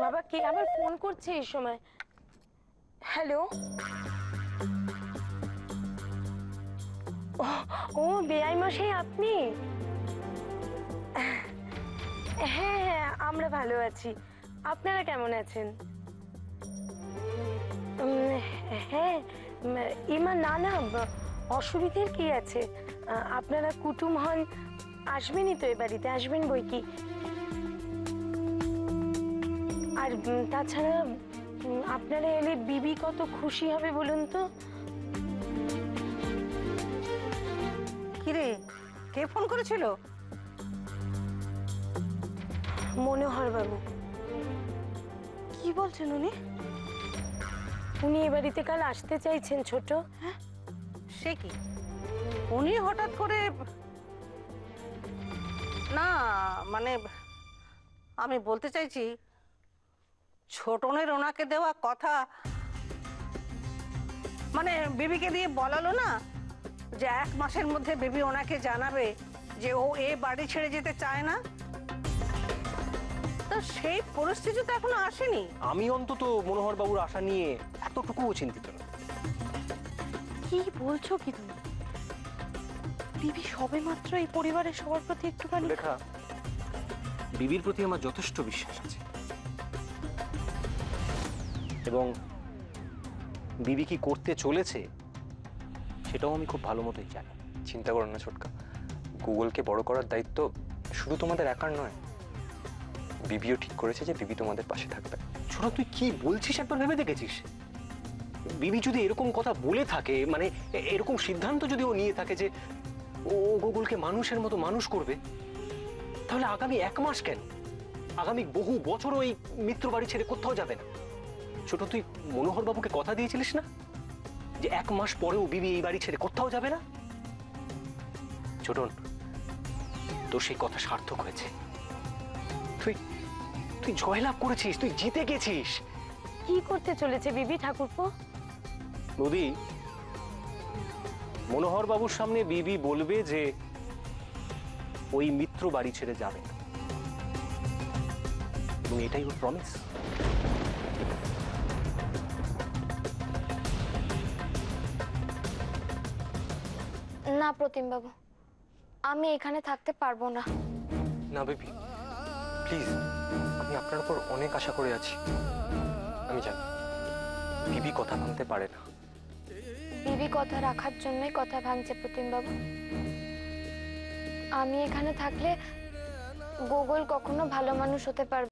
বাবা কে আবার ফোন করছে এই সময়? হ্যালো। ও বেআই মশাই আপনি? হ্যাঁ হ্যাঁ আমরা ভালো আছি, আপনারা কেমন আছেন? হ্যাঁ ইমা না না অসুবিধের কি আছে, আপনারা কুটুম হন, আসবেনই তো এ বাড়িতে, আসবেন বই কি। আর তাছাড়া আপনারা এলে বিবি কত খুশি হবে বলুন তো। কিরে, কে ফোন করেছিল? মনোহর বাবু। কি বলছেন উনি? উনি এ বাড়িতে কাল আসতে চাইছেন ছোট। হ্যাঁ, সে কি উনি হঠাৎ করে? না মানে আমি বলতে চাইছি, ছোটনের ওনাকে দেওয়া কথা মানে বেবিকে দিয়ে বলালো না যে 1 মাসের মধ্যে বেবি ওনাকে জানাবে যে ও এ বাড়ি ছেড়ে যেতে চায় না। তো সেই পরিস্থিতি তো এখনো আসেনি। আমি অন্তত মনোহর বাবুর আশা নিয়ে এতটুকুও চিন্তিত না। কি বলছো কি তুমি? বিবি সবে মাত্র এই পরিবারের সবার প্রতি একটুখানি। লেখা, বিবির প্রতি আমার যথেষ্ট বিশ্বাস আছে, এবং বিবি কি করতে চলেছে সেটাও আমি খুব ভালো মতোই জানি। চিন্তা করো না ছোটকা, গুগলকে বড় করার দায়িত্ব শুধু তোমাদের একার নয়। বিবিও ঠিক করেছে যে বিবি তোমাদের পাশে থাকবে। ছোট, তুই কি বলছিস একবার ভেবে দেখেছিস? বিবি যদি এরকম কথা বলে থাকে, মানে এরকম সিদ্ধান্ত যদি ও নিয়ে থাকে যে ও গুগলকে মানুষের মতো মানুষ করবে, তাহলে আগামী 1 মাস কেন, আগামী বহু বছর ওই মিত্র বাড়ি ছেড়ে কোথাও যাবে না। ছোট, তুই মনোহর বাবুকে কথা দিয়েছিলিস না যে 1 মাস পরেও বিবি এই বাড়ি ছেড়ে কোথাও যাবে না? ছোটন, তোর সেই কথা সার্থক হয়েছে। তুই তুই জয়লাভ করেছিস, তুই জিতে গেছিস। কি করতে চলেছে বিবি ঠাকুরপো? নদী, মনোহর বাবুর সামনে বিবি বলবে যে ওই মিত্র বাড়ি ছেড়ে যাবে না, এবং এটাই ওর প্রমিস। না প্রতিম বাবু, আমি এখানে থাকতে পারবো না। না বেবি, প্লিজ, আমি আপনার উপর অনেক আশা করে আছি। আমি জানি বিবি কথা ভাঙতে পারে না। বিবি কথা রাখার জন্যই কথা ভাঙছে প্রতিম বাবু। আমি এখানে থাকলে গোগল কখনো ভালো মানুষ হতে পারবে